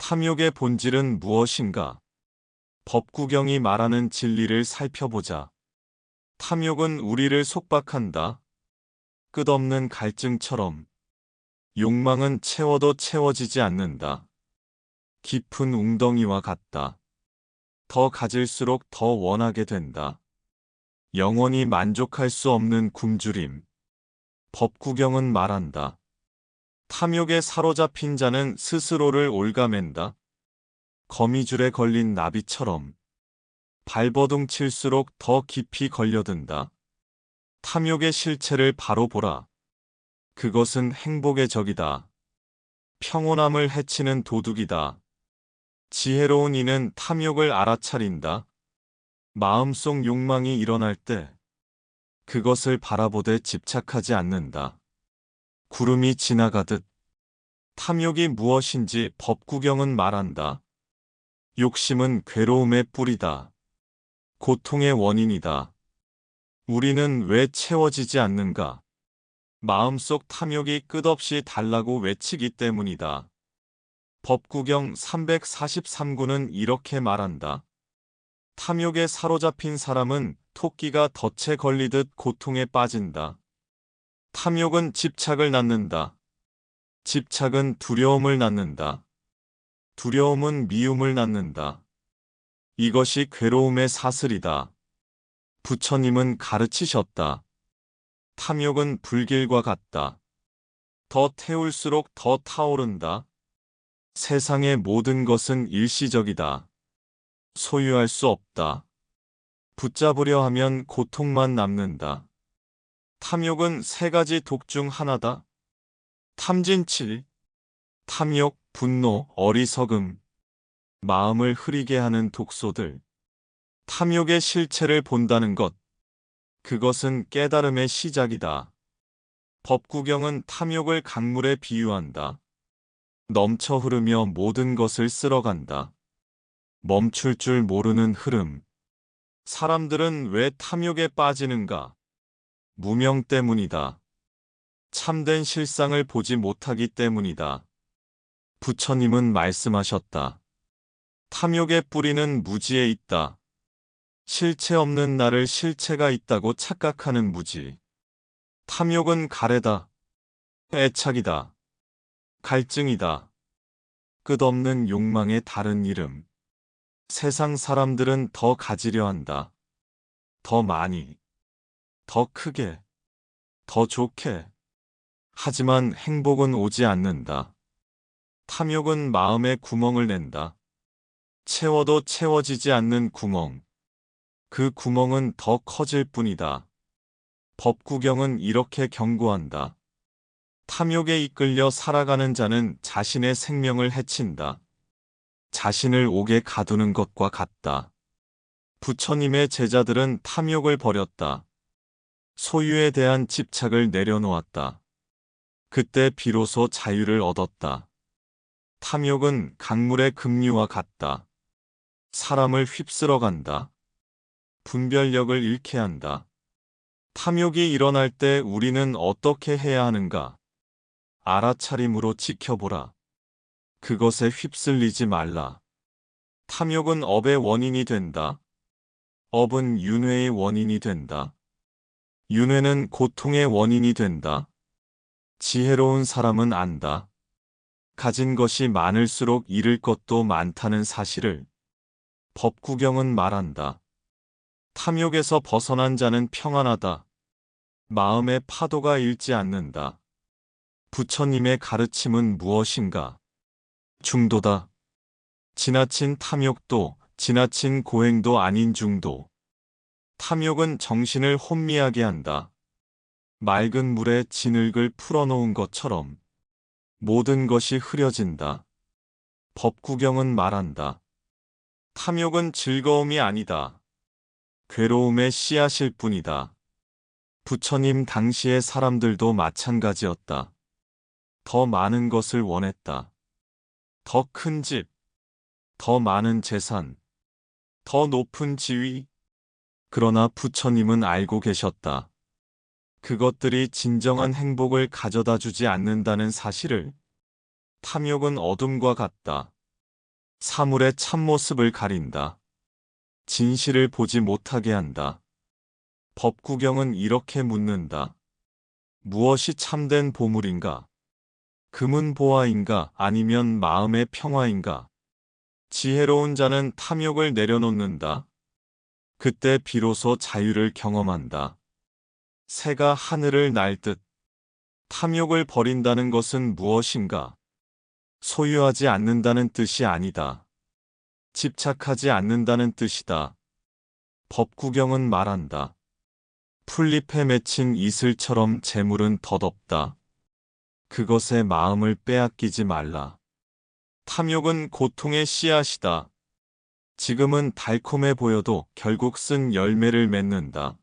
탐욕의 본질은 무엇인가? 법구경이 말하는 진리를 살펴보자. 탐욕은 우리를 속박한다. 끝없는 갈증처럼. 욕망은 채워도 채워지지 않는다. 깊은 웅덩이와 같다. 더 가질수록 더 원하게 된다. 영원히 만족할 수 없는 굶주림. 법구경은 말한다. 탐욕에 사로잡힌 자는 스스로를 옭아맨다. 거미줄에 걸린 나비처럼 발버둥 칠수록 더 깊이 걸려든다. 탐욕의 실체를 바로 보라. 그것은 행복의 적이다. 평온함을 해치는 도둑이다. 지혜로운 이는 탐욕을 알아차린다. 마음속 욕망이 일어날 때 그것을 바라보되 집착하지 않는다. 구름이 지나가듯 탐욕이 무엇인지 법구경은 말한다. 욕심은 괴로움의 뿌리다. 고통의 원인이다. 우리는 왜 채워지지 않는가? 마음속 탐욕이 끝없이 달라고 외치기 때문이다. 법구경 343구는 이렇게 말한다. 탐욕에 사로잡힌 사람은 토끼가 덫에 걸리듯 고통에 빠진다. 탐욕은 집착을 낳는다. 집착은 두려움을 낳는다. 두려움은 미움을 낳는다. 이것이 괴로움의 사슬이다. 부처님은 가르치셨다. 탐욕은 불길과 같다. 더 태울수록 더 타오른다. 세상의 모든 것은 일시적이다. 소유할 수 없다. 붙잡으려 하면 고통만 남는다. 탐욕은 세 가지 독 중 하나다. 탐진치, 탐욕, 분노, 어리석음, 마음을 흐리게 하는 독소들. 탐욕의 실체를 본다는 것. 그것은 깨달음의 시작이다. 법구경은 탐욕을 강물에 비유한다. 넘쳐 흐르며 모든 것을 쓸어간다. 멈출 줄 모르는 흐름. 사람들은 왜 탐욕에 빠지는가? 무명 때문이다. 참된 실상을 보지 못하기 때문이다. 부처님은 말씀하셨다. 탐욕의 뿌리는 무지에 있다. 실체 없는 나를 실체가 있다고 착각하는 무지. 탐욕은 가래다. 애착이다. 갈증이다. 끝없는 욕망의 다른 이름. 세상 사람들은 더 가지려 한다. 더 많이. 더 크게. 더 좋게. 하지만 행복은 오지 않는다. 탐욕은 마음에 구멍을 낸다. 채워도 채워지지 않는 구멍. 그 구멍은 더 커질 뿐이다. 법구경은 이렇게 경고한다. 탐욕에 이끌려 살아가는 자는 자신의 생명을 해친다. 자신을 옥에 가두는 것과 같다. 부처님의 제자들은 탐욕을 버렸다. 소유에 대한 집착을 내려놓았다. 그때 비로소 자유를 얻었다. 탐욕은 강물의 급류와 같다. 사람을 휩쓸어 간다. 분별력을 잃게 한다. 탐욕이 일어날 때 우리는 어떻게 해야 하는가? 알아차림으로 지켜보라. 그것에 휩쓸리지 말라. 탐욕은 업의 원인이 된다. 업은 윤회의 원인이 된다. 윤회는 고통의 원인이 된다. 지혜로운 사람은 안다. 가진 것이 많을수록 잃을 것도 많다는 사실을. 법구경은 말한다. 탐욕에서 벗어난 자는 평안하다. 마음의 파도가 일지 않는다. 부처님의 가르침은 무엇인가? 중도다. 지나친 탐욕도 지나친 고행도 아닌 중도. 탐욕은 정신을 혼미하게 한다. 맑은 물에 진흙을 풀어놓은 것처럼 모든 것이 흐려진다. 법구경은 말한다. 탐욕은 즐거움이 아니다. 괴로움의 씨앗일 뿐이다. 부처님 당시의 사람들도 마찬가지였다. 더 많은 것을 원했다. 더 큰 집, 더 많은 재산, 더 높은 지위. 그러나 부처님은 알고 계셨다. 그것들이 진정한 행복을 가져다 주지 않는다는 사실을. 탐욕은 어둠과 같다. 사물의 참모습을 가린다. 진실을 보지 못하게 한다. 법구경은 이렇게 묻는다. 무엇이 참된 보물인가? 금은 보화인가 아니면 마음의 평화인가? 지혜로운 자는 탐욕을 내려놓는다. 그때 비로소 자유를 경험한다. 새가 하늘을 날듯 탐욕을 버린다는 것은 무엇인가? 소유하지 않는다는 뜻이 아니다. 집착하지 않는다는 뜻이다. 법구경은 말한다. 풀잎에 맺힌 이슬처럼 재물은 덧없다. 그것에 마음을 빼앗기지 말라. 탐욕은 고통의 씨앗이다. 지금은 달콤해 보여도 결국 쓴 열매를 맺는다.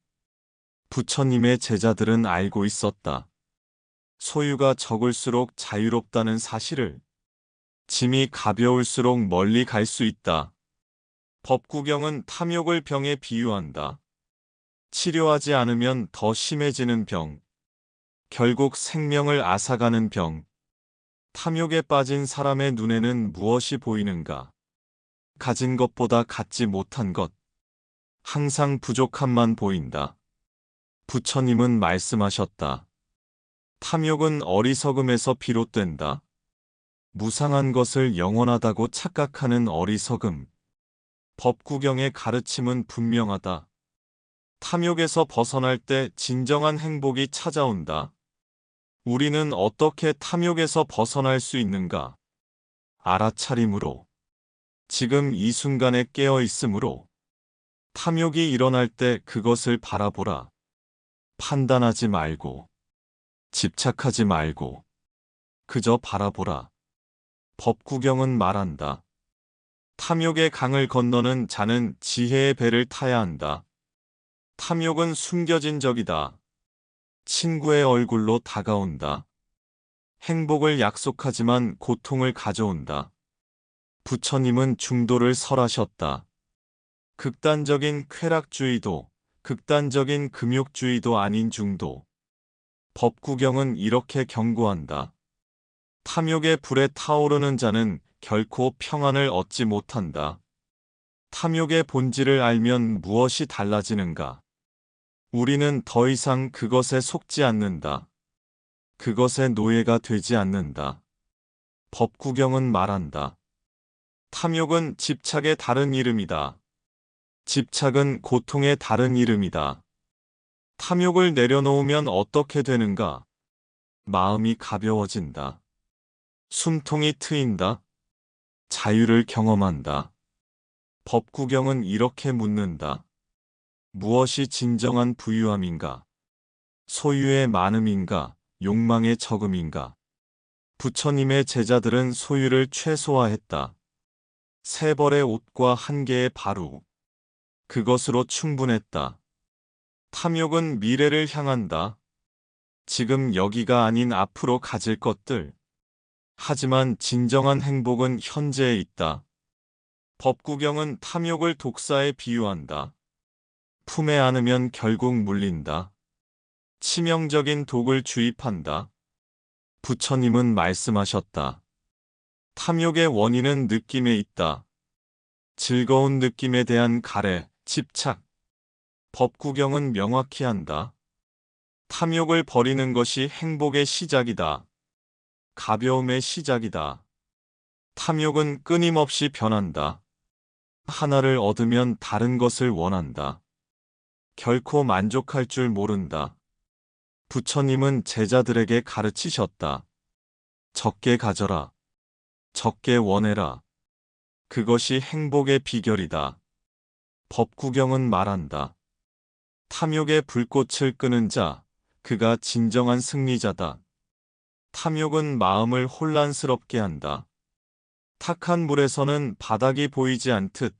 부처님의 제자들은 알고 있었다. 소유가 적을수록 자유롭다는 사실을. 짐이 가벼울수록 멀리 갈 수 있다. 법구경은 탐욕을 병에 비유한다. 치료하지 않으면 더 심해지는 병. 결국 생명을 앗아가는 병. 탐욕에 빠진 사람의 눈에는 무엇이 보이는가? 가진 것보다 갖지 못한 것. 항상 부족함만 보인다. 부처님은 말씀하셨다. 탐욕은 어리석음에서 비롯된다. 무상한 것을 영원하다고 착각하는 어리석음. 법구경의 가르침은 분명하다. 탐욕에서 벗어날 때 진정한 행복이 찾아온다. 우리는 어떻게 탐욕에서 벗어날 수 있는가? 알아차림으로. 지금 이 순간에 깨어 있으므로. 탐욕이 일어날 때 그것을 바라보라. 판단하지 말고. 집착하지 말고. 그저 바라보라. 법구경은 말한다. 탐욕의 강을 건너는 자는 지혜의 배를 타야 한다. 탐욕은 숨겨진 적이다. 친구의 얼굴로 다가온다. 행복을 약속하지만 고통을 가져온다. 부처님은 중도를 설하셨다. 극단적인 쾌락주의도, 극단적인 금욕주의도 아닌 중도. 법구경은 이렇게 경고한다. 탐욕의 불에 타오르는 자는 결코 평안을 얻지 못한다. 탐욕의 본질을 알면 무엇이 달라지는가? 우리는 더 이상 그것에 속지 않는다. 그것의 노예가 되지 않는다. 법구경은 말한다. 탐욕은 집착의 다른 이름이다. 집착은 고통의 다른 이름이다. 탐욕을 내려놓으면 어떻게 되는가? 마음이 가벼워진다. 숨통이 트인다. 자유를 경험한다. 법구경은 이렇게 묻는다. 무엇이 진정한 부유함인가? 소유의 많음인가? 욕망의 적음인가? 부처님의 제자들은 소유를 최소화했다. 세 벌의 옷과 한 개의 바루. 그것으로 충분했다. 탐욕은 미래를 향한다. 지금 여기가 아닌 앞으로 가질 것들. 하지만 진정한 행복은 현재에 있다. 법구경은 탐욕을 독사에 비유한다. 품에 안으면 결국 물린다. 치명적인 독을 주입한다. 부처님은 말씀하셨다. 탐욕의 원인은 느낌에 있다. 즐거운 느낌에 대한 갈애, 집착. 법구경은 명확히 한다. 탐욕을 버리는 것이 행복의 시작이다. 가벼움의 시작이다. 탐욕은 끊임없이 변한다. 하나를 얻으면 다른 것을 원한다. 결코 만족할 줄 모른다. 부처님은 제자들에게 가르치셨다. 적게 가져라. 적게 원해라. 그것이 행복의 비결이다. 법구경은 말한다. 탐욕의 불꽃을 끄는 자, 그가 진정한 승리자다. 탐욕은 마음을 혼란스럽게 한다. 탁한 물에서는 바닥이 보이지 않듯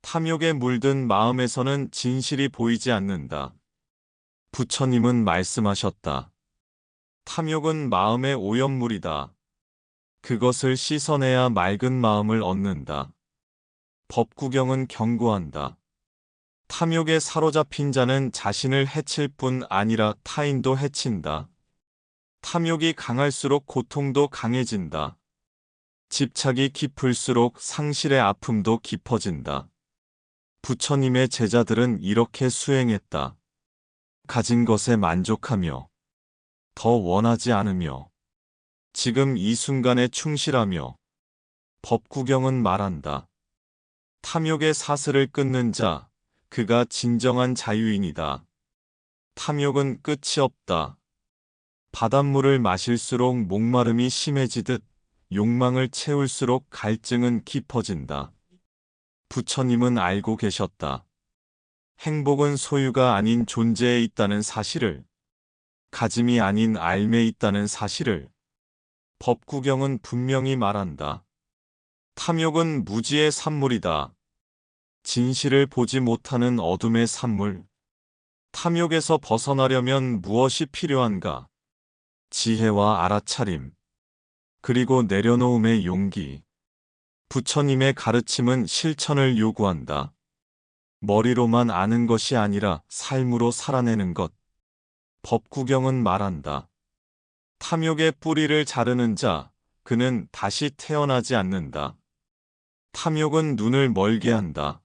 탐욕에 물든 마음에서는 진실이 보이지 않는다. 부처님은 말씀하셨다. 탐욕은 마음의 오염물이다. 그것을 씻어내야 맑은 마음을 얻는다. 법구경은 경고한다. 탐욕에 사로잡힌 자는 자신을 해칠 뿐 아니라 타인도 해친다. 탐욕이 강할수록 고통도 강해진다. 집착이 깊을수록 상실의 아픔도 깊어진다. 부처님의 제자들은 이렇게 수행했다. 가진 것에 만족하며, 더 원하지 않으며, 지금 이 순간에 충실하며, 법구경은 말한다. 탐욕의 사슬을 끊는 자, 그가 진정한 자유인이다. 탐욕은 끝이 없다. 바닷물을 마실수록 목마름이 심해지듯 욕망을 채울수록 갈증은 깊어진다. 부처님은 알고 계셨다. 행복은 소유가 아닌 존재에 있다는 사실을, 가짐이 아닌 앓에 있다는 사실을. 법구경은 분명히 말한다. 탐욕은 무지의 산물이다. 진실을 보지 못하는 어둠의 산물. 탐욕에서 벗어나려면 무엇이 필요한가? 지혜와 알아차림, 그리고 내려놓음의 용기. 부처님의 가르침은 실천을 요구한다. 머리로만 아는 것이 아니라 삶으로 살아내는 것. 법구경은 말한다. 탐욕의 뿌리를 자르는 자, 그는 다시 태어나지 않는다. 탐욕은 눈을 멀게 한다.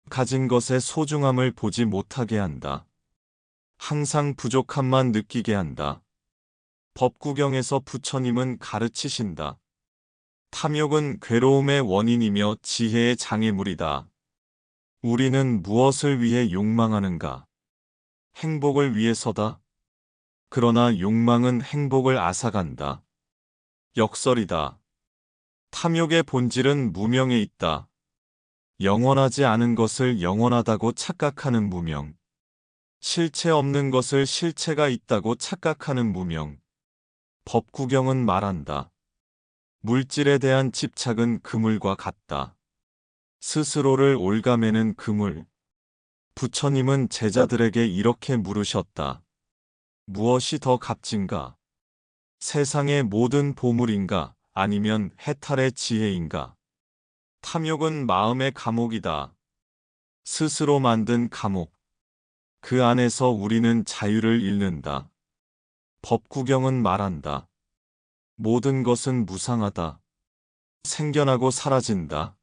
가진 것의 소중함을 보지 못하게 한다. 항상 부족함만 느끼게 한다. 법구경에서 부처님은 가르치신다. 탐욕은 괴로움의 원인이며 지혜의 장애물이다. 우리는 무엇을 위해 욕망하는가? 행복을 위해서다. 그러나 욕망은 행복을 앗아간다. 역설이다. 탐욕의 본질은 무명에 있다. 영원하지 않은 것을 영원하다고 착각하는 무명. 실체 없는 것을 실체가 있다고 착각하는 무명. 법구경은 말한다. 물질에 대한 집착은 그물과 같다. 스스로를 올가매는 그물. 부처님은 제자들에게 이렇게 물으셨다. 무엇이 더 값진가? 세상의 모든 보물인가? 아니면 해탈의 지혜인가? 탐욕은 마음의 감옥이다. 스스로 만든 감옥. 그 안에서 우리는 자유를 잃는다. 법구경은 말한다. 모든 것은 무상하다. 생겨나고 사라진다.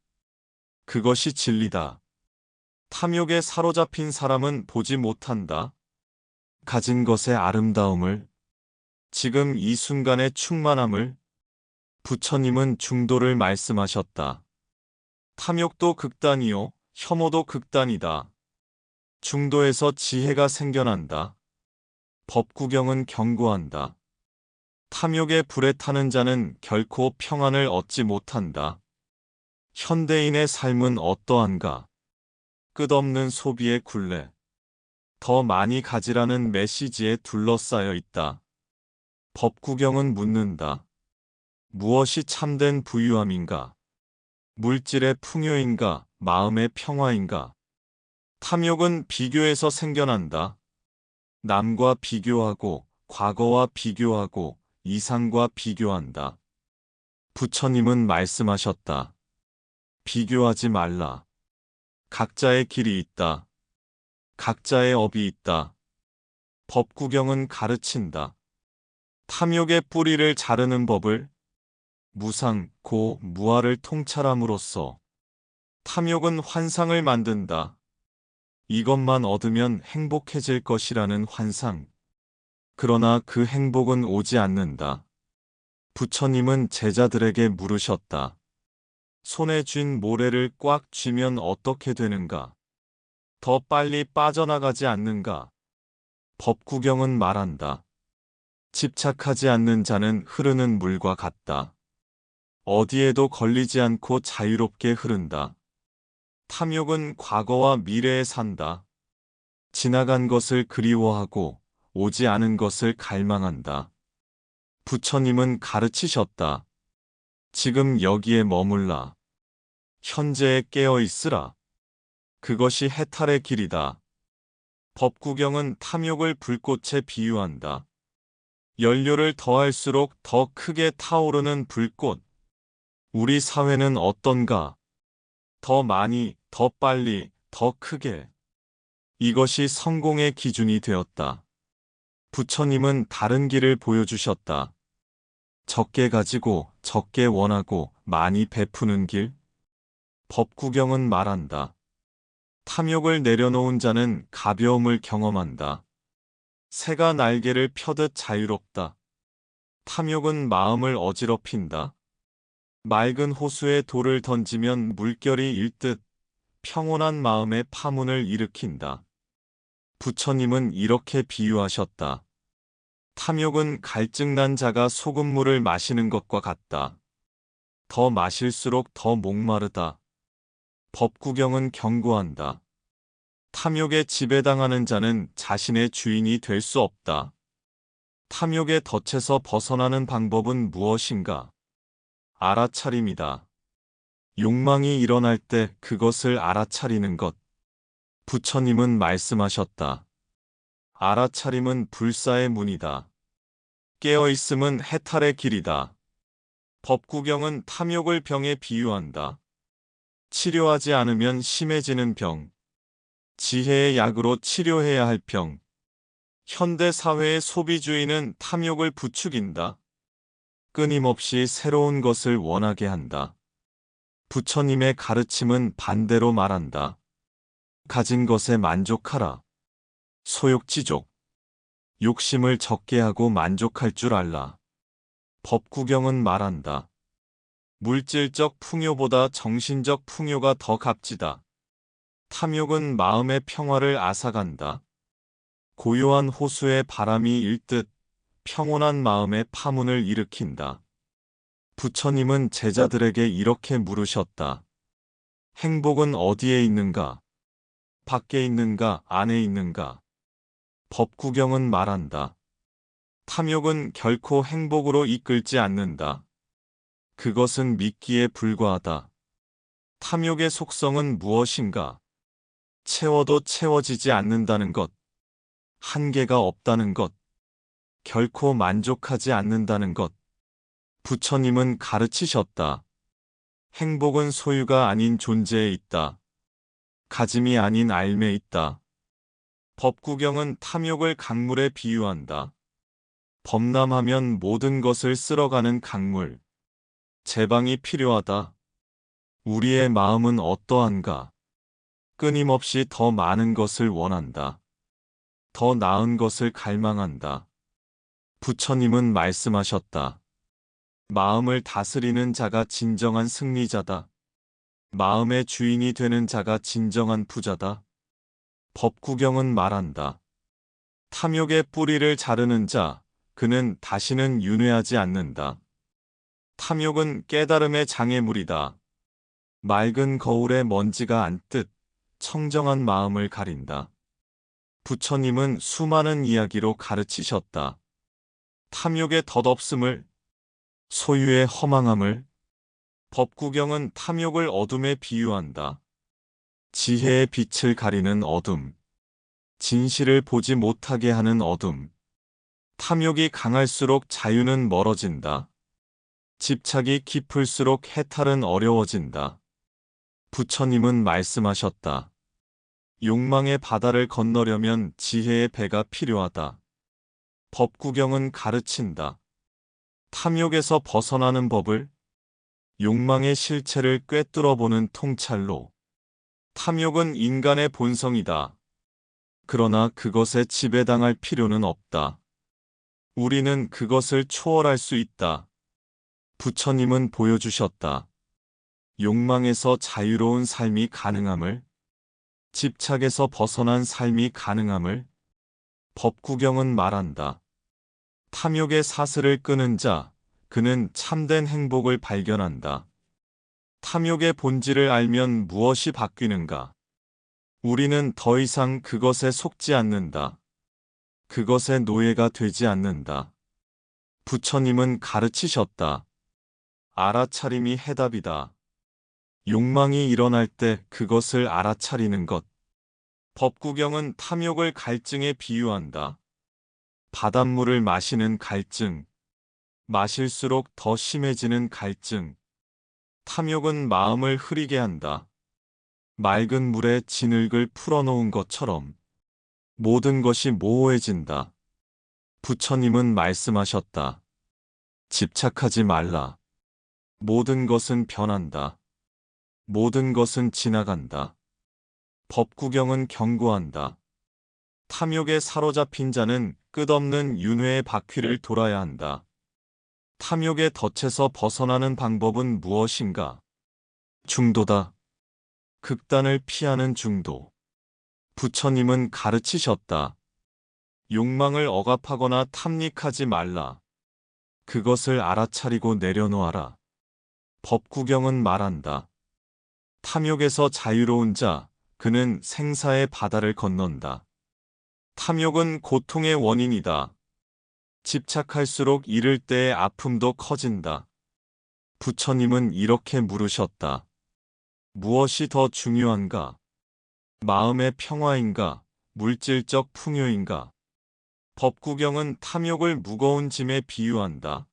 그것이 진리다. 탐욕에 사로잡힌 사람은 보지 못한다. 가진 것의 아름다움을, 지금 이 순간의 충만함을. 부처님은 중도를 말씀하셨다. 탐욕도 극단이요, 혐오도 극단이다. 중도에서 지혜가 생겨난다. 법구경은 경고한다. 탐욕의 불에 타는 자는 결코 평안을 얻지 못한다. 현대인의 삶은 어떠한가? 끝없는 소비의 굴레. 더 많이 가지라는 메시지에 둘러싸여 있다. 법구경은 묻는다. 무엇이 참된 부유함인가? 물질의 풍요인가? 마음의 평화인가? 탐욕은 비교에서 생겨난다. 남과 비교하고, 과거와 비교하고, 이상과 비교한다. 부처님은 말씀하셨다. 비교하지 말라. 각자의 길이 있다. 각자의 업이 있다. 법구경은 가르친다. 탐욕의 뿌리를 자르는 법을, 무상, 고, 무아를 통찰함으로써. 탐욕은 환상을 만든다. 이것만 얻으면 행복해질 것이라는 환상. 그러나 그 행복은 오지 않는다. 부처님은 제자들에게 물으셨다. 손에 쥔 모래를 꽉 쥐면 어떻게 되는가? 더 빨리 빠져나가지 않는가? 법구경은 말한다. 집착하지 않는 자는 흐르는 물과 같다. 어디에도 걸리지 않고 자유롭게 흐른다. 탐욕은 과거와 미래에 산다. 지나간 것을 그리워하고 오지 않은 것을 갈망한다. 부처님은 가르치셨다. 지금 여기에 머물라. 현재에 깨어 있으라. 그것이 해탈의 길이다. 법구경은 탐욕을 불꽃에 비유한다. 연료를 더할수록 더 크게 타오르는 불꽃. 우리 사회는 어떤가? 더 많이, 더 빨리, 더 크게. 이것이 성공의 기준이 되었다. 부처님은 다른 길을 보여주셨다. 적게 가지고, 적게 원하고, 많이 베푸는 길. 법구경은 말한다. 탐욕을 내려놓은 자는 가벼움을 경험한다. 새가 날개를 펴듯 자유롭다. 탐욕은 마음을 어지럽힌다. 맑은 호수에 돌을 던지면 물결이 일듯 평온한 마음에 파문을 일으킨다. 부처님은 이렇게 비유하셨다. 탐욕은 갈증난 자가 소금물을 마시는 것과 같다. 더 마실수록 더 목마르다. 법구경은 경고한다. 탐욕에 지배당하는 자는 자신의 주인이 될 수 없다. 탐욕의 덫에서 벗어나는 방법은 무엇인가? 알아차림이다. 욕망이 일어날 때 그것을 알아차리는 것. 부처님은 말씀하셨다. 알아차림은 불사의 문이다. 깨어있음은 해탈의 길이다. 법구경은 탐욕을 병에 비유한다. 치료하지 않으면 심해지는 병. 지혜의 약으로 치료해야 할 병. 현대 사회의 소비주의는 탐욕을 부추긴다. 끊임없이 새로운 것을 원하게 한다. 부처님의 가르침은 반대로 말한다. 가진 것에 만족하라. 소욕지족. 욕심을 적게 하고 만족할 줄 알라. 법구경은 말한다. 물질적 풍요보다 정신적 풍요가 더 값지다. 탐욕은 마음의 평화를 앗아간다. 고요한 호수에 바람이 일듯 평온한 마음에 파문을 일으킨다. 부처님은 제자들에게 이렇게 물으셨다. 행복은 어디에 있는가? 밖에 있는가? 안에 있는가? 법구경은 말한다. 탐욕은 결코 행복으로 이끌지 않는다. 그것은 미끼에 불과하다. 탐욕의 속성은 무엇인가? 채워도 채워지지 않는다는 것. 한계가 없다는 것. 결코 만족하지 않는다는 것. 부처님은 가르치셨다. 행복은 소유가 아닌 존재에 있다. 가짐이 아닌 삶에 있다. 법구경은 탐욕을 강물에 비유한다. 범람하면 모든 것을 쓸어가는 강물. 제방이 필요하다. 우리의 마음은 어떠한가? 끊임없이 더 많은 것을 원한다. 더 나은 것을 갈망한다. 부처님은 말씀하셨다. 마음을 다스리는 자가 진정한 승리자다. 마음의 주인이 되는 자가 진정한 부자다. 법구경은 말한다. 탐욕의 뿌리를 자르는 자, 그는 다시는 윤회하지 않는다. 탐욕은 깨달음의 장애물이다. 맑은 거울에 먼지가 앉듯 청정한 마음을 가린다. 부처님은 수많은 이야기로 가르치셨다. 탐욕의 덧없음을, 소유의 허망함을. 법구경은 탐욕을 어둠에 비유한다. 지혜의 빛을 가리는 어둠. 진실을 보지 못하게 하는 어둠. 탐욕이 강할수록 자유는 멀어진다. 집착이 깊을수록 해탈은 어려워진다. 부처님은 말씀하셨다. 욕망의 바다를 건너려면 지혜의 배가 필요하다. 법구경은 가르친다. 탐욕에서 벗어나는 법을, 욕망의 실체를 꿰뚫어보는 통찰로. 탐욕은 인간의 본성이다. 그러나 그것에 지배당할 필요는 없다. 우리는 그것을 초월할 수 있다. 부처님은 보여주셨다. 욕망에서 자유로운 삶이 가능함을, 집착에서 벗어난 삶이 가능함을. 법구경은 말한다. 탐욕의 사슬을 끄는 자, 그는 참된 행복을 발견한다. 탐욕의 본질을 알면 무엇이 바뀌는가? 우리는 더 이상 그것에 속지 않는다. 그것의 노예가 되지 않는다. 부처님은 가르치셨다. 알아차림이 해답이다. 욕망이 일어날 때 그것을 알아차리는 것. 법구경은 탐욕을 갈증에 비유한다. 바닷물을 마시는 갈증. 마실수록 더 심해지는 갈증. 탐욕은 마음을 흐리게 한다. 맑은 물에 진흙을 풀어놓은 것처럼 모든 것이 모호해진다. 부처님은 말씀하셨다. 집착하지 말라. 모든 것은 변한다. 모든 것은 지나간다. 법구경은 경고한다. 탐욕에 사로잡힌 자는 끝없는 윤회의 바퀴를 돌아야 한다. 탐욕의 덫에서 벗어나는 방법은 무엇인가? 중도다. 극단을 피하는 중도. 부처님은 가르치셨다. 욕망을 억압하거나 탐닉하지 말라. 그것을 알아차리고 내려놓아라. 법구경은 말한다. 탐욕에서 자유로운 자, 그는 생사의 바다를 건넌다. 탐욕은 고통의 원인이다. 집착할수록 이를 때의 아픔도 커진다. 부처님은 이렇게 물으셨다. 무엇이 더 중요한가? 마음의 평화인가? 물질적 풍요인가? 법구경은 탐욕을 무거운 짐에 비유한다.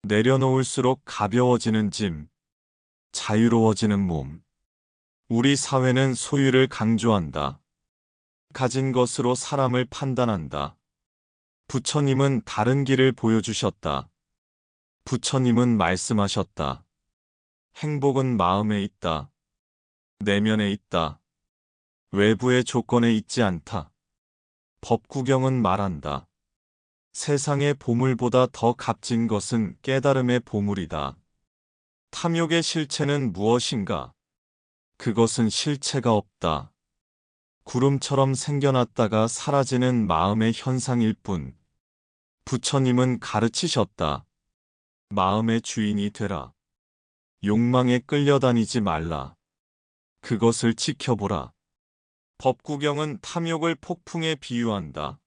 내려놓을수록 가벼워지는 짐, 자유로워지는 몸. 우리 사회는 소유를 강조한다. 가진 것으로 사람을 판단한다. 부처님은 다른 길을 보여주셨다. 부처님은 말씀하셨다. 행복은 마음에 있다. 내면에 있다. 외부의 조건에 있지 않다. 법구경은 말한다. 세상의 보물보다 더 값진 것은 깨달음의 보물이다. 탐욕의 실체는 무엇인가? 그것은 실체가 없다. 구름처럼 생겨났다가 사라지는 마음의 현상일 뿐. 부처님은 가르치셨다. 마음의 주인이 되라. 욕망에 끌려다니지 말라. 그것을 지켜보라. 법구경은 탐욕을 폭풍에 비유한다.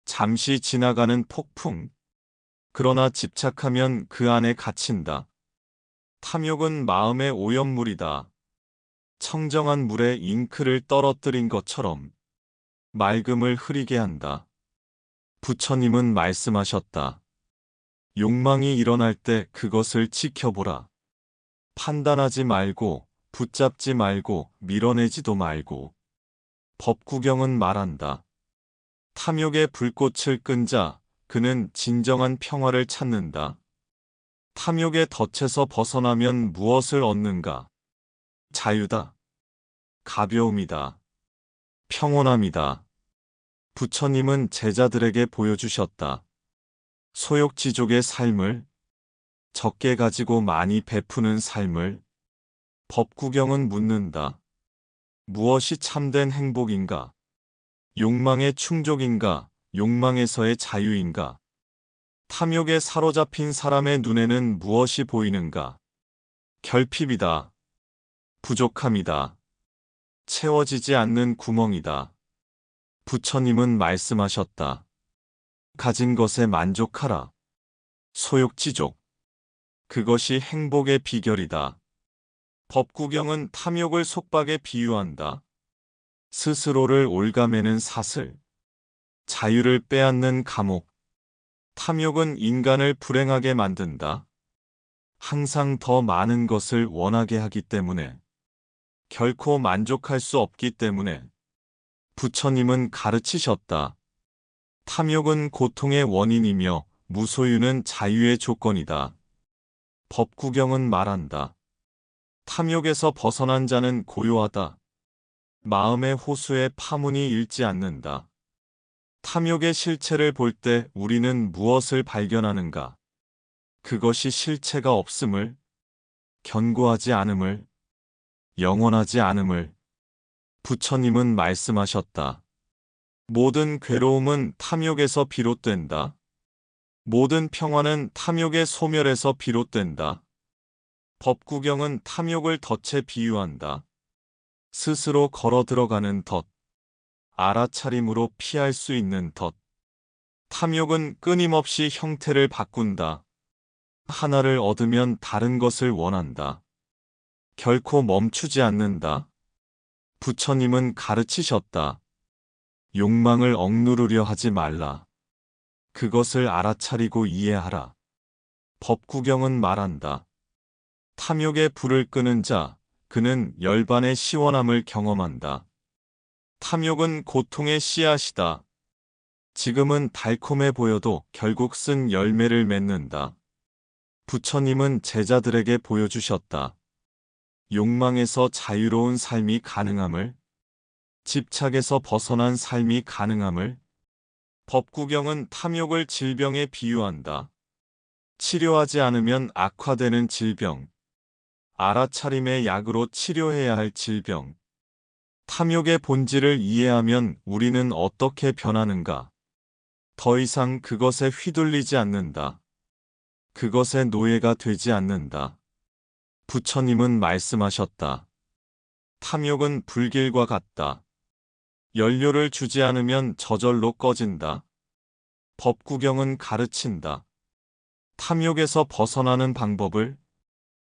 잠시 지나가는 폭풍. 그러나 집착하면 그 안에 갇힌다. 탐욕은 마음의 오염물이다. 청정한 물에 잉크를 떨어뜨린 것처럼 맑음을 흐리게 한다. 부처님은 말씀하셨다. 욕망이 일어날 때 그것을 지켜보라. 판단하지 말고, 붙잡지 말고, 밀어내지도 말고. 법구경은 말한다. 탐욕의 불꽃을 끈 자, 그는 진정한 평화를 찾는다. 탐욕의 덫에서 벗어나면 무엇을 얻는가? 자유다. 가벼움이다. 평온함이다. 부처님은 제자들에게 보여주셨다. 소욕지족의 삶을, 적게 가지고 많이 베푸는 삶을. 법구경은 묻는다. 무엇이 참된 행복인가? 욕망의 충족인가? 욕망에서의 자유인가? 탐욕에 사로잡힌 사람의 눈에는 무엇이 보이는가? 결핍이다. 부족함이다. 채워지지 않는 구멍이다. 부처님은 말씀하셨다. 가진 것에 만족하라. 소욕지족. 그것이 행복의 비결이다. 법구경은 탐욕을 속박에 비유한다. 스스로를 올가매는 사슬. 자유를 빼앗는 감옥. 탐욕은 인간을 불행하게 만든다. 항상 더 많은 것을 원하게 하기 때문에. 결코 만족할 수 없기 때문에. 부처님은 가르치셨다. 탐욕은 고통의 원인이며 무소유는 자유의 조건이다. 법구경은 말한다. 탐욕에서 벗어난 자는 고요하다. 마음의 호수에 파문이 일지 않는다. 탐욕의 실체를 볼 때 우리는 무엇을 발견하는가? 그것이 실체가 없음을, 견고하지 않음을, 영원하지 않음을. 부처님은 말씀하셨다. 모든 괴로움은 탐욕에서 비롯된다. 모든 평화는 탐욕의 소멸에서 비롯된다. 법구경은 탐욕을 덫에 비유한다. 스스로 걸어 들어가는 덫. 알아차림으로 피할 수 있는 덫. 탐욕은 끊임없이 형태를 바꾼다. 하나를 얻으면 다른 것을 원한다. 결코 멈추지 않는다. 부처님은 가르치셨다. 욕망을 억누르려 하지 말라. 그것을 알아차리고 이해하라. 법구경은 말한다. 탐욕의 불을 끄는 자, 그는 열반의 시원함을 경험한다. 탐욕은 고통의 씨앗이다. 지금은 달콤해 보여도 결국 쓴 열매를 맺는다. 부처님은 제자들에게 보여주셨다. 욕망에서 자유로운 삶이 가능함을, 집착에서 벗어난 삶이 가능함을. 법구경은 탐욕을 질병에 비유한다. 치료하지 않으면 악화되는 질병, 알아차림의 약으로 치료해야 할 질병. 탐욕의 본질을 이해하면 우리는 어떻게 변하는가? 더 이상 그것에 휘둘리지 않는다. 그것의 노예가 되지 않는다. 부처님은 말씀하셨다. 탐욕은 불길과 같다. 연료를 주지 않으면 저절로 꺼진다. 법구경은 가르친다. 탐욕에서 벗어나는 방법을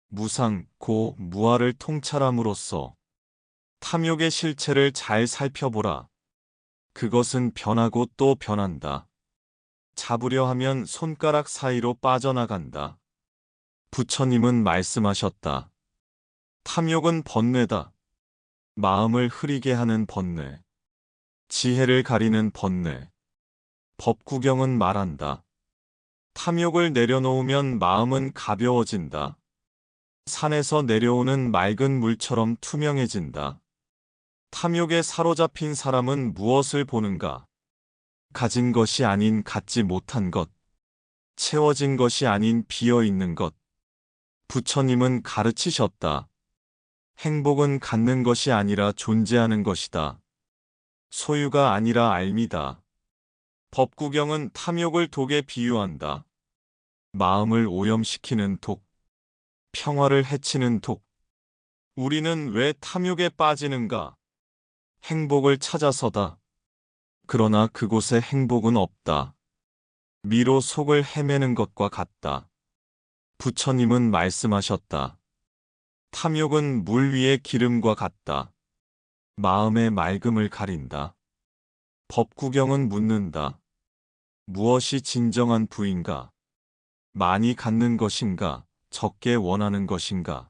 무상, 고, 무아를 통찰함으로써 탐욕의 실체를 잘 살펴보라. 그것은 변하고 또 변한다. 잡으려 하면 손가락 사이로 빠져나간다. 부처님은 말씀하셨다. 탐욕은 번뇌다. 마음을 흐리게 하는 번뇌. 지혜를 가리는 번뇌. 법구경은 말한다. 탐욕을 내려놓으면 마음은 가벼워진다. 산에서 내려오는 맑은 물처럼 투명해진다. 탐욕에 사로잡힌 사람은 무엇을 보는가? 가진 것이 아닌 갖지 못한 것, 채워진 것이 아닌 비어 있는 것. 부처님은 가르치셨다. 행복은 갖는 것이 아니라 존재하는 것이다. 소유가 아니라 알미다. 법구경은 탐욕을 독에 비유한다. 마음을 오염시키는 독, 평화를 해치는 독. 우리는 왜 탐욕에 빠지는가? 행복을 찾아서다. 그러나 그곳에 행복은 없다. 미로 속을 헤매는 것과 같다. 부처님은 말씀하셨다. 탐욕은 물 위의 기름과 같다. 마음의 맑음을 가린다. 법구경은 묻는다. 무엇이 진정한 부인가? 많이 갖는 것인가? 적게 원하는 것인가?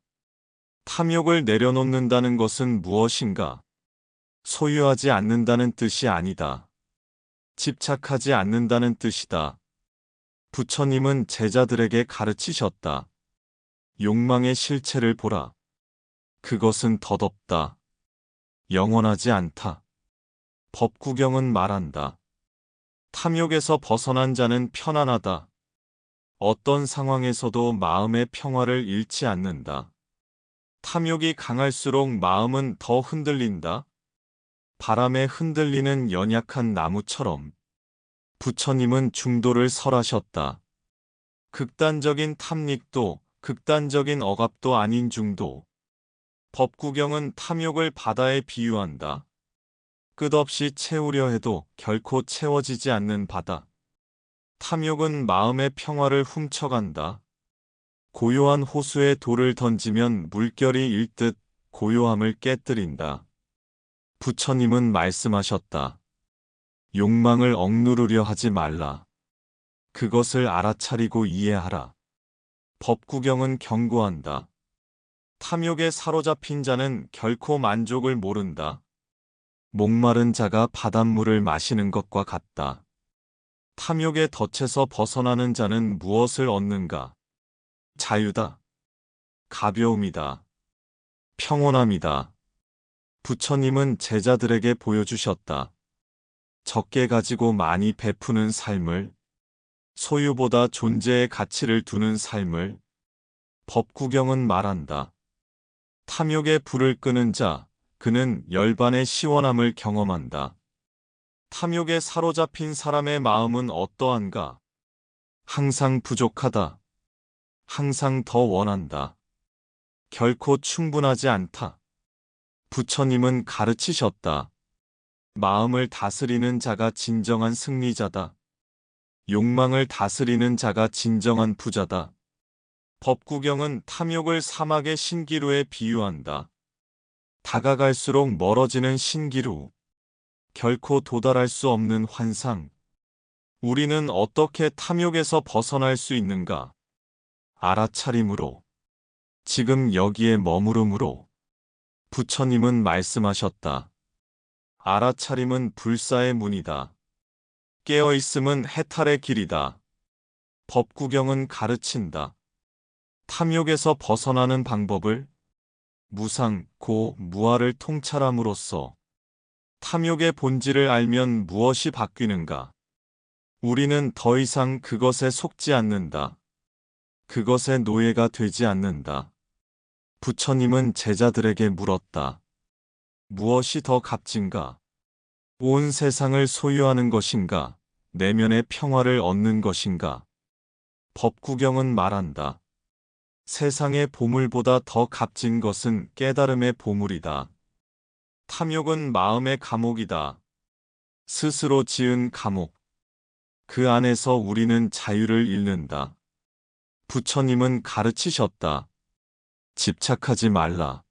탐욕을 내려놓는다는 것은 무엇인가? 소유하지 않는다는 뜻이 아니다. 집착하지 않는다는 뜻이다. 부처님은 제자들에게 가르치셨다. 욕망의 실체를 보라. 그것은 덧없다. 영원하지 않다. 법구경은 말한다. 탐욕에서 벗어난 자는 편안하다. 어떤 상황에서도 마음의 평화를 잃지 않는다. 탐욕이 강할수록 마음은 더 흔들린다. 바람에 흔들리는 연약한 나무처럼. 부처님은 중도를 설하셨다. 극단적인 탐닉도, 극단적인 억압도 아닌 중도. 법구경은 탐욕을 바다에 비유한다. 끝없이 채우려 해도 결코 채워지지 않는 바다. 탐욕은 마음의 평화를 훔쳐간다. 고요한 호수에 돌을 던지면 물결이 일듯 고요함을 깨뜨린다. 부처님은 말씀하셨다. 욕망을 억누르려 하지 말라. 그것을 알아차리고 이해하라. 법구경은 경고한다. 탐욕에 사로잡힌 자는 결코 만족을 모른다. 목마른 자가 바닷물을 마시는 것과 같다. 탐욕의 덫에서 벗어나는 자는 무엇을 얻는가? 자유다. 가벼움이다. 평온함이다. 부처님은 제자들에게 보여주셨다. 적게 가지고 많이 베푸는 삶을, 소유보다 존재의 가치를 두는 삶을. 법구경은 말한다. 탐욕의 불을 끄는 자, 그는 열반의 시원함을 경험한다. 탐욕에 사로잡힌 사람의 마음은 어떠한가? 항상 부족하다. 항상 더 원한다. 결코 충분하지 않다. 부처님은 가르치셨다. 마음을 다스리는 자가 진정한 승리자다. 욕망을 다스리는 자가 진정한 부자다. 법구경은 탐욕을 사막의 신기루에 비유한다. 다가갈수록 멀어지는 신기루. 결코 도달할 수 없는 환상. 우리는 어떻게 탐욕에서 벗어날 수 있는가? 알아차림으로. 지금 여기에 머무름으로. 부처님은 말씀하셨다. 알아차림은 불사의 문이다. 깨어있음은 해탈의 길이다. 법구경은 가르친다. 탐욕에서 벗어나는 방법을 무상, 고, 무아를 통찰함으로써 탐욕의 본질을 알면 무엇이 바뀌는가? 우리는 더 이상 그것에 속지 않는다. 그것의 노예가 되지 않는다. 부처님은 제자들에게 물었다. 무엇이 더 값진가? 온 세상을 소유하는 것인가? 내면의 평화를 얻는 것인가? 법구경은 말한다. 세상의 보물보다 더 값진 것은 깨달음의 보물이다. 탐욕은 마음의 감옥이다. 스스로 지은 감옥. 그 안에서 우리는 자유를 잃는다. 부처님은 가르치셨다. 집착하지 말라.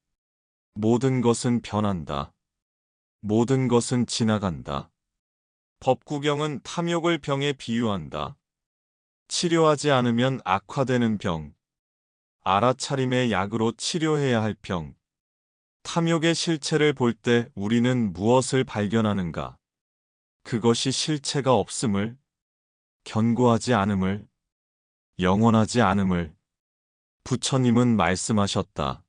모든 것은 변한다. 모든 것은 지나간다. 법구경은 탐욕을 병에 비유한다. 치료하지 않으면 악화되는 병. 알아차림의 약으로 치료해야 할 병. 탐욕의 실체를 볼 때 우리는 무엇을 발견하는가? 그것이 실체가 없음을, 견고하지 않음을, 영원하지 않음을 부처님은 말씀하셨다.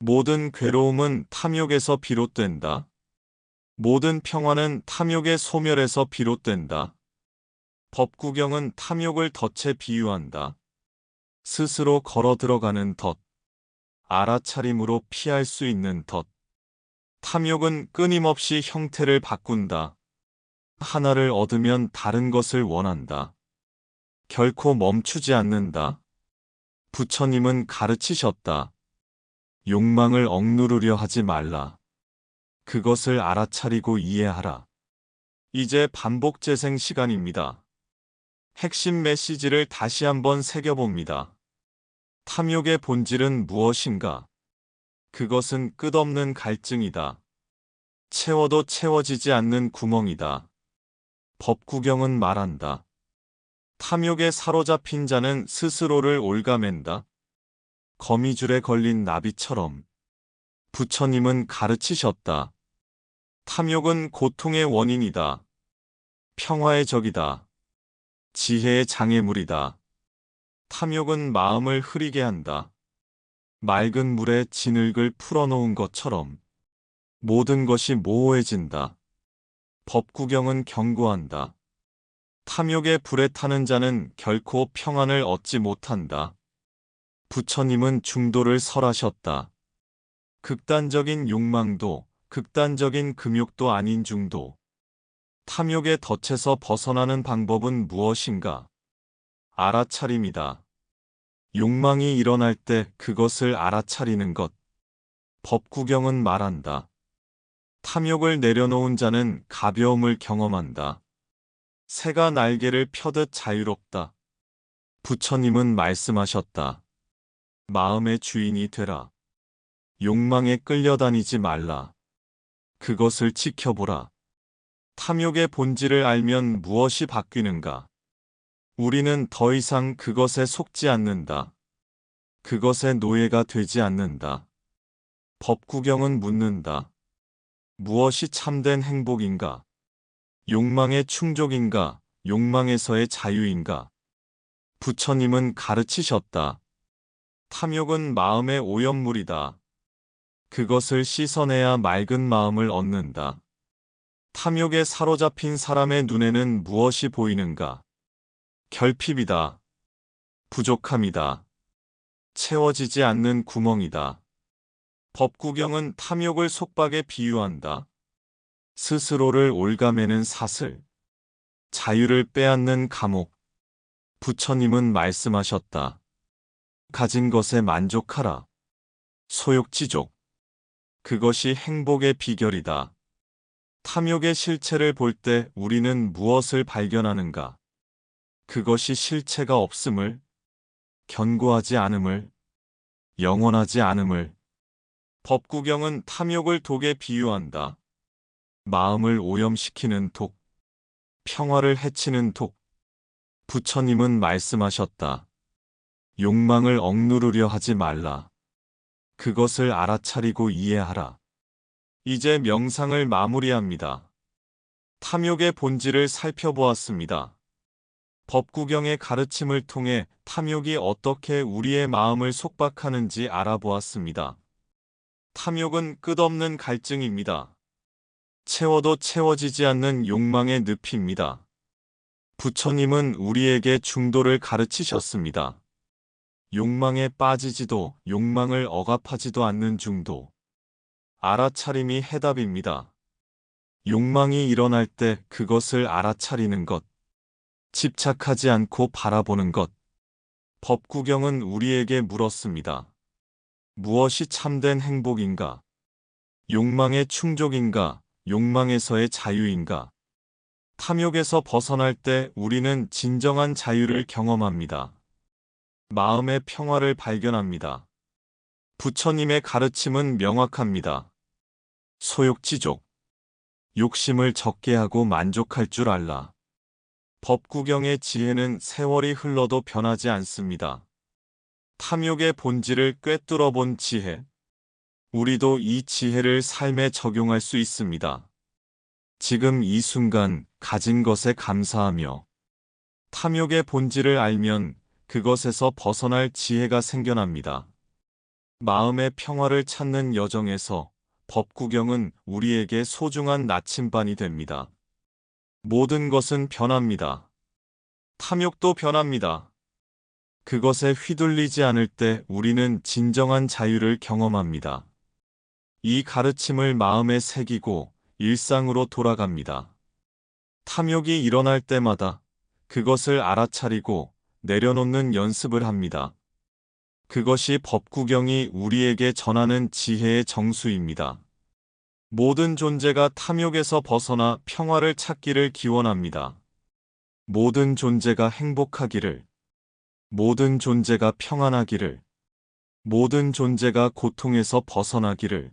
모든 괴로움은 탐욕에서 비롯된다. 모든 평화는 탐욕의 소멸에서 비롯된다. 법구경은 탐욕을 덫에 비유한다. 스스로 걸어 들어가는 덫. 알아차림으로 피할 수 있는 덫. 탐욕은 끊임없이 형태를 바꾼다. 하나를 얻으면 다른 것을 원한다. 결코 멈추지 않는다. 부처님은 가르치셨다. 욕망을 억누르려 하지 말라. 그것을 알아차리고 이해하라. 이제 반복 재생 시간입니다. 핵심 메시지를 다시 한번 새겨봅니다. 탐욕의 본질은 무엇인가? 그것은 끝없는 갈증이다. 채워도 채워지지 않는 구멍이다. 법구경은 말한다. 탐욕에 사로잡힌 자는 스스로를 옭아맨다. 거미줄에 걸린 나비처럼. 부처님은 가르치셨다. 탐욕은 고통의 원인이다. 평화의 적이다. 지혜의 장애물이다. 탐욕은 마음을 흐리게 한다. 맑은 물에 진흙을 풀어놓은 것처럼 모든 것이 모호해진다. 법구경은 경고한다. 탐욕의 불에 타는 자는 결코 평안을 얻지 못한다. 부처님은 중도를 설하셨다. 극단적인 욕망도 극단적인 금욕도 아닌 중도. 탐욕의 덫에서 벗어나는 방법은 무엇인가? 알아차림이다. 욕망이 일어날 때 그것을 알아차리는 것. 법구경은 말한다. 탐욕을 내려놓은 자는 가벼움을 경험한다. 새가 날개를 펴듯 자유롭다. 부처님은 말씀하셨다. 마음의 주인이 되라. 욕망에 끌려다니지 말라. 그것을 지켜보라. 탐욕의 본질을 알면 무엇이 바뀌는가? 우리는 더 이상 그것에 속지 않는다. 그것의 노예가 되지 않는다. 법구경은 묻는다. 무엇이 참된 행복인가? 욕망의 충족인가? 욕망에서의 자유인가? 부처님은 가르치셨다. 탐욕은 마음의 오염물이다. 그것을 씻어내야 맑은 마음을 얻는다. 탐욕에 사로잡힌 사람의 눈에는 무엇이 보이는가? 결핍이다. 부족함이다. 채워지지 않는 구멍이다. 법구경은 탐욕을 속박에 비유한다. 스스로를 옭아매는 사슬. 자유를 빼앗는 감옥. 부처님은 말씀하셨다. 가진 것에 만족하라. 소욕지족. 그것이 행복의 비결이다. 탐욕의 실체를 볼 때 우리는 무엇을 발견하는가? 그것이 실체가 없음을, 견고하지 않음을, 영원하지 않음을. 법구경은 탐욕을 독에 비유한다. 마음을 오염시키는 독, 평화를 해치는 독. 부처님은 말씀하셨다. 욕망을 억누르려 하지 말라. 그것을 알아차리고 이해하라. 이제 명상을 마무리합니다. 탐욕의 본질을 살펴보았습니다. 법구경의 가르침을 통해 탐욕이 어떻게 우리의 마음을 속박하는지 알아보았습니다. 탐욕은 끝없는 갈증입니다. 채워도 채워지지 않는 욕망의 늪입니다. 부처님은 우리에게 중도를 가르치셨습니다. 욕망에 빠지지도 욕망을 억압하지도 않는 중도. 알아차림이 해답입니다. 욕망이 일어날 때 그것을 알아차리는 것. 집착하지 않고 바라보는 것. 법구경은 우리에게 물었습니다. 무엇이 참된 행복인가? 욕망의 충족인가? 욕망에서의 자유인가? 탐욕에서 벗어날 때 우리는 진정한 자유를 경험합니다. 마음의 평화를 발견합니다. 부처님의 가르침은 명확합니다. 소욕지족. 욕심을 적게 하고 만족할 줄 알라. 법구경의 지혜는 세월이 흘러도 변하지 않습니다. 탐욕의 본질을 꿰뚫어 본 지혜. 우리도 이 지혜를 삶에 적용할 수 있습니다. 지금 이 순간 가진 것에 감사하며 탐욕의 본질을 알면 그것에서 벗어날 지혜가 생겨납니다. 마음의 평화를 찾는 여정에서 법구경은 우리에게 소중한 나침반이 됩니다. 모든 것은 변합니다. 탐욕도 변합니다. 그것에 휘둘리지 않을 때 우리는 진정한 자유를 경험합니다. 이 가르침을 마음에 새기고 일상으로 돌아갑니다. 탐욕이 일어날 때마다 그것을 알아차리고 내려놓는 연습을 합니다. 그것이 법구경이 우리에게 전하는 지혜의 정수입니다. 모든 존재가 탐욕에서 벗어나 평화를 찾기를 기원합니다. 모든 존재가 행복하기를, 모든 존재가 평안하기를, 모든 존재가 고통에서 벗어나기를,